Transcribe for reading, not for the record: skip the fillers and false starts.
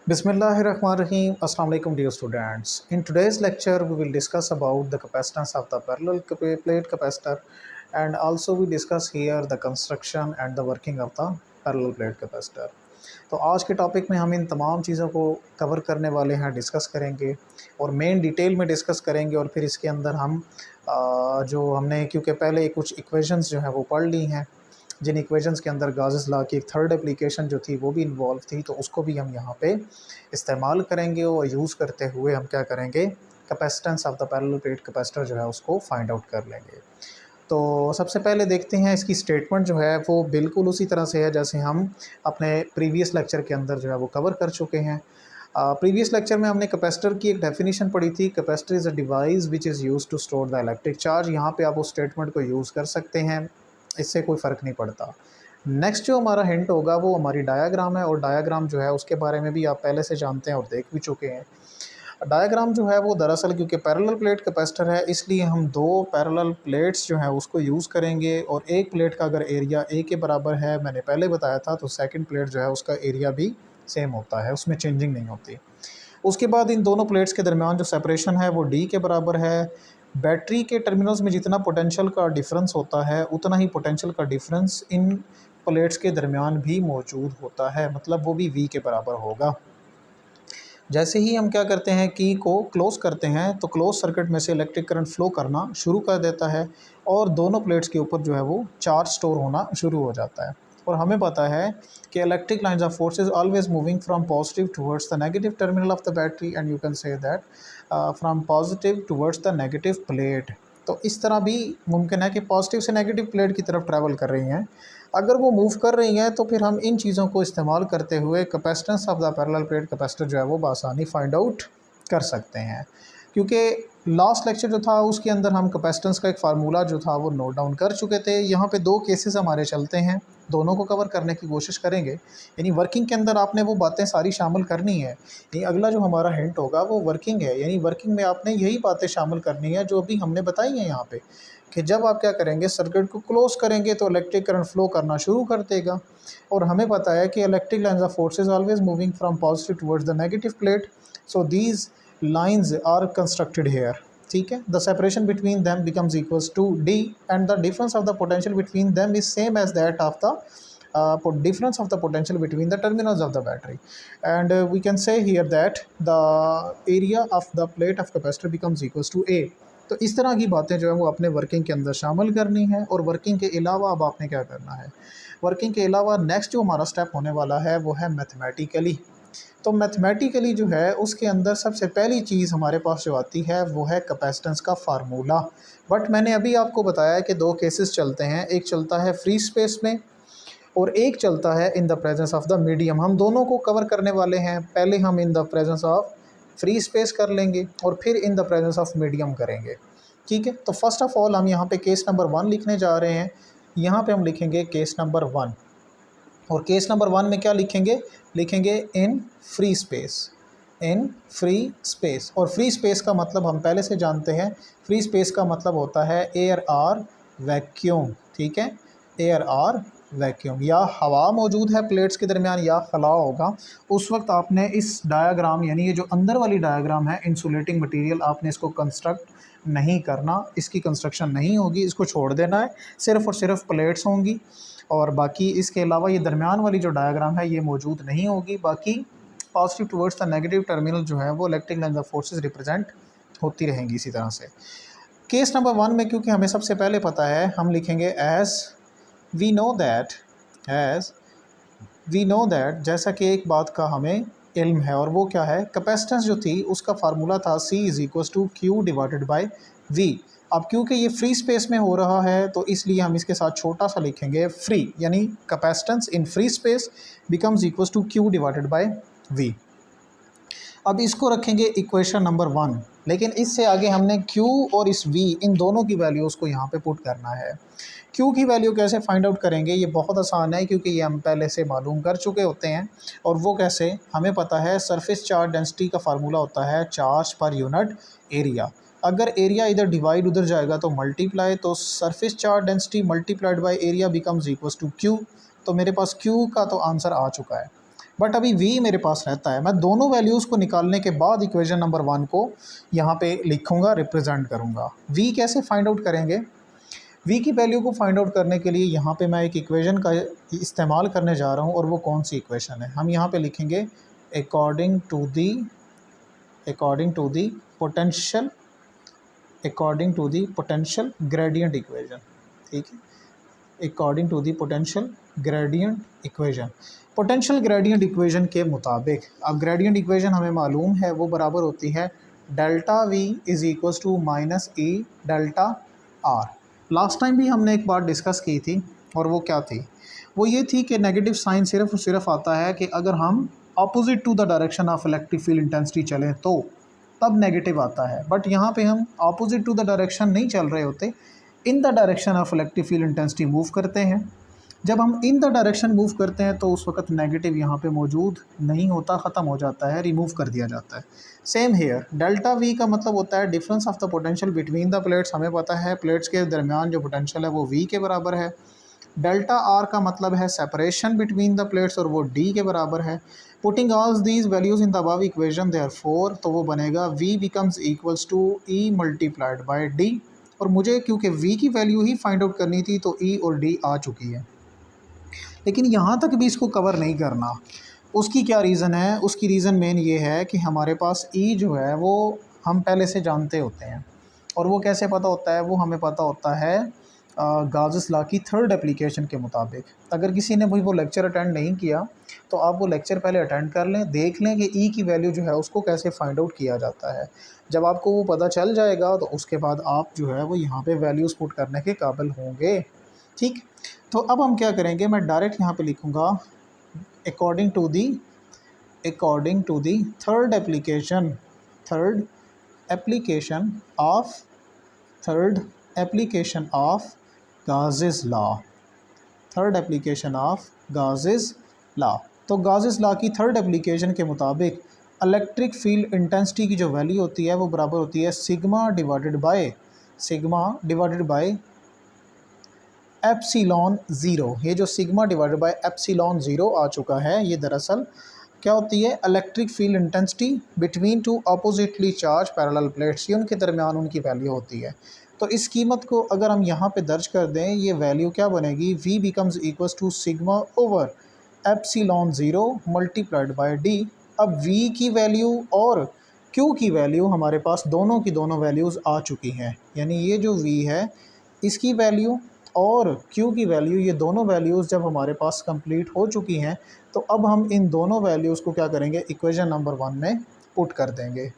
Bismillahirrahmanirrahim. Assalamu alaikum dear students. In today's lecture we will discuss about the capacitance of the parallel plate capacitor, and also we discuss here the construction and the working of the parallel plate capacitor. तो आज के topic में हम इन तमाम चीज़ों को cover करने वाले हैं, डिस्कस करेंगे और मेन डिटेल में डिस्कस करेंगे। और फिर इसके अंदर हम जो हमने क्योंकि पहले कुछ इक्वेशंस जो है वो पढ़ ली हैं, जिन इक्वेशंस के अंदर गाउस लॉ की एक थर्ड एप्लीकेशन जो थी वो भी इन्वॉल्व थी, तो उसको भी हम यहाँ पे इस्तेमाल करेंगे और यूज़ करते हुए हम क्या करेंगे, capacitance of the parallel plate capacitor जो है उसको फाइंड आउट कर लेंगे। तो सबसे पहले देखते हैं इसकी स्टेटमेंट जो है वो बिल्कुल उसी तरह से है जैसे हम अपने प्रीवियस लेक्चर के अंदर जो है वो कवर कर चुके हैं। प्रीवियस लेक्चर में हमने कैपेसिटर की एक डेफिनेशन पढ़ी थी। Capacitor is a device which is use to store the electric charge. यहाँ पे आप उस स्टेटमेंट को यूज़ कर सकते हैं, इससे कोई फ़र्क नहीं पड़ता। नेक्स्ट जो हमारा हिंट होगा वो हमारी डायाग्राम है, और डायाग्राम जो है उसके बारे में भी आप पहले से जानते हैं और देख भी चुके हैं। डायाग्राम जो है वो दरअसल क्योंकि पैरेलल प्लेट कैपेसिटर है, इसलिए हम दो पैरेलल प्लेट्स जो है उसको यूज़ करेंगे। और एक प्लेट का अगर एरिया ए के बराबर है, मैंने पहले बताया था, तो सेकंड प्लेट जो है उसका एरिया भी सेम होता है, उसमें चेंजिंग नहीं होती। उसके बाद इन दोनों प्लेट्स के दरमियान जो सेपरेशन है वो डी के बराबर है। बैटरी के टर्मिनल्स में जितना पोटेंशियल का डिफरेंस होता है उतना ही पोटेंशियल का डिफरेंस इन प्लेट्स के दरमियान भी मौजूद होता है, मतलब वो भी वी के बराबर होगा। जैसे ही हम क्या करते हैं, की को क्लोज़ करते हैं, तो क्लोज सर्किट में से इलेक्ट्रिक करंट फ्लो करना शुरू कर देता है और दोनों प्लेट्स के ऊपर जो है वो चार्ज स्टोर होना शुरू हो जाता है। और हमें पता है कि electric lines of forces always moving from positive towards the negative terminal of the battery, and you can say that from positive towards the negative plate. तो इस तरह भी मुमकिन है कि पॉजिटिव से नेगेटिव प्लेट की तरफ ट्रैवल कर रही हैं। अगर वो मूव कर रही हैं तो फिर हम इन चीज़ों को इस्तेमाल करते हुए capacitance of the parallel plate capacitor जो है वो बआसानी फाइंड आउट कर सकते हैं। क्योंकि लास्ट लेक्चर जो था उसके अंदर हम कैपेसिटेंस का एक फार्मूला जो था वो नोट डाउन कर चुके थे। यहाँ पे दो केसेस हमारे चलते हैं, दोनों को कवर करने की कोशिश करेंगे। यानी वर्किंग के अंदर आपने वो बातें सारी शामिल करनी है। यानी अगला जो हमारा हिंट होगा वो वर्किंग है, यानी वर्किंग में आपने यही बातें शामिल करनी है जो अभी हमने बताई हैं यहाँ पे, कि जब आप क्या करेंगे, सर्किट को क्लोज करेंगे तो इलेक्ट्रिक करंट फ्लो करना शुरू कर देगा। और हमें पता है कि electric lines of forces always moving from positive towards the negative plate, so these lines are constructed here. ठीक है, the separation between them becomes equals to d, and the difference of the potential between them is same as that of the difference of the potential between the terminals of the battery. And we can say here that the area of the plate of capacitor becomes equals to A. तो इस तरह की बातें जो है वो अपने working के अंदर शामिल करनी है। और वर्किंग के अलावा अब आपने क्या करना है, वर्किंग के अलावा नेक्स्ट जो हमारा स्टेप होने वाला है वो है मैथमेटिकली। तो मैथमेटिकली जो है उसके अंदर सबसे पहली चीज़ हमारे पास जो आती है वो है कैपेसिटेंस का फार्मूला। बट मैंने अभी आपको बताया कि दो केसेस चलते हैं, एक चलता है फ्री स्पेस में और एक चलता है in the presence of the medium. हम दोनों को कवर करने वाले हैं। पहले हम in the presence of free space कर लेंगे और फिर in the presence of medium करेंगे। ठीक है, तो फर्स्ट ऑफ ऑल हम यहाँ पे केस नंबर 1 लिखने जा रहे हैं। यहाँ पे हम लिखेंगे केस नंबर 1, और केस नंबर 1 में क्या लिखेंगे, लिखेंगे इन फ्री स्पेस, इन फ्री स्पेस। और फ्री स्पेस का मतलब हम पहले से जानते हैं, फ्री स्पेस का मतलब होता है एयर आर वैक्यूम। ठीक है, एयर आर वैक्यूम, या हवा मौजूद है प्लेट्स के दरमियान या खला होगा। उस वक्त आपने इस डायग्राम, यानी ये जो अंदर वाली डायग्राम है इंसुलेटिंग मटेरियल, आपने इसको कंस्ट्रक्ट नहीं करना, इसकी कंस्ट्रक्शन नहीं होगी, इसको छोड़ देना है। सिर्फ़ और सिर्फ प्लेट्स होंगी और बाकी इसके अलावा ये दरमियान वाली जो डायग्राम है ये मौजूद नहीं होगी। बाकी positive towards the negative terminal जो है वो electric lines of forces represent होती रहेंगी इसी तरह से। केस नंबर 1 में क्योंकि हमें सबसे पहले पता है, हम लिखेंगे as we know that, as we know that, जैसा कि एक बात का हमें इल्म है, और वो क्या है, कैपेसिटेंस जो थी उसका फार्मूला था C is equals to Q divided by V। अब क्योंकि ये फ्री स्पेस में हो रहा है तो इसलिए हम इसके साथ छोटा सा लिखेंगे फ्री, यानी capacitance in free space becomes equals to Q divided by V। अब इसको रखेंगे इक्वेशन नंबर 1, लेकिन इससे आगे हमने Q और इस V इन दोनों की वैल्यूज़ को यहाँ पे पुट करना है। Q की वैल्यू कैसे फाइंड आउट करेंगे, ये बहुत आसान है क्योंकि ये हम पहले से मालूम कर चुके होते हैं। और वो कैसे, हमें पता है सरफेस चार्ज डेंसिटी का फार्मूला होता है चार्ज पर यूनिट एरिया। अगर एरिया इधर डिवाइड उधर जाएगा तो मल्टीप्लाई, तो surface charge density multiplied by area becomes equals to Q। तो मेरे पास Q का तो आंसर आ चुका है। बट अभी v मेरे पास रहता है। मैं दोनों वैल्यूज़ को निकालने के बाद इक्वेशन नंबर 1 को यहाँ पे लिखूँगा, रिप्रेजेंट करूँगा। v कैसे फाइंड आउट करेंगे? v की वैल्यू को फाइंड आउट करने के लिए यहाँ पे मैं एक इक्वेशन का इस्तेमाल करने जा रहा हूँ, और वो कौन सी इक्वेशन है? हम यहाँ पे लिखेंगे according to the potential gradient equation. ठीक है, according to the potential gradient equation. Potential gradient equation के मुताबिक, अब ग्रेडियंट इक्वेशन हमें मालूम है वो बराबर होती है delta v is equals to minus E delta R. Last time भी हमने एक बात डिस्कस की थी, और वो क्या थी? वो ये थी कि नेगेटिव साइन सिर्फ और सिर्फ आता है कि अगर हम opposite to the direction of electric field intensity चलें तो तब नेगेटिव आता है। बट यहाँ पे हम अपोजिट टू द डायरेक्शन नहीं चल रहे होते, in the direction of electric field intensity move करते हैं। जब हम इन द डायरेक्शन मूव करते हैं तो उस वक्त नेगेटिव यहाँ पे मौजूद नहीं होता, ख़त्म हो जाता है, रिमूव कर दिया जाता है। सेम हेयर, डेल्टा वी का मतलब होता है difference of the potential between the plates. हमें पता है प्लेट्स के दरमियान जो पोटेंशियल है वो वी के बराबर है। डेल्टा आर का मतलब है सेपरेशन बिटवीन द प्लेट्स, और वो डी के बराबर है। Putting all these values in the above equation therefore, तो वो बनेगा v becomes equals to e multiplied by d। और मुझे क्योंकि v की वैल्यू ही फाइंड आउट करनी थी तो e और d आ चुकी है, लेकिन यहाँ तक भी इसको कवर नहीं करना। उसकी क्या रीज़न है? उसकी रीज़न मेन ये है कि हमारे पास e जो है वो हम पहले से जानते होते हैं, और वो कैसे पता होता है? वो हमें पता होता है गाउस लॉ की थर्ड एप्लीकेशन के मुताबिक। अगर किसी ने भी वो लेक्चर अटेंड नहीं किया तो आप वो लेक्चर पहले अटेंड कर लें, देख लें कि ई की वैल्यू जो है उसको कैसे फाइंड आउट किया जाता है। जब आपको वो पता चल जाएगा तो उसके बाद आप जो है वो यहाँ पे वैल्यूज़ पुट करने के काबिल होंगे। ठीक, तो अब हम क्या करेंगे, मैं डायरेक्ट यहाँ पे लिखूँगा according to the third application of Gauss law. तो गाउस लॉ की थर्ड एप्लीकेशन के मुताबिक इलेक्ट्रिक फील्ड इंटेंसिटी की जो वैल्यू होती है वो बराबर होती है sigma divided by epsilon zero. ये जो sigma divided by epsilon zero आ चुका है, ये दरअसल क्या होती है? Electric field intensity between two oppositely charge parallel plates, ये उनके दरमियान उनकी वैल्यू होती है। तो इस कीमत को अगर हम यहाँ पे दर्ज कर दें, ये वैल्यू क्या बनेगी? v becomes equals to sigma over epsilon zero multiplied by d। अब v की वैल्यू और q की वैल्यू हमारे पास दोनों की दोनों वैल्यूज़ आ चुकी हैं, यानी ये जो v है इसकी वैल्यू और q की वैल्यू, ये दोनों वैल्यूज़ जब हमारे पास कंप्लीट हो चुकी हैं तो अब हम इन दोनों वैल्यूज़ को क्या करेंगे? इक्वेशन नंबर 1 में पुट कर देंगे।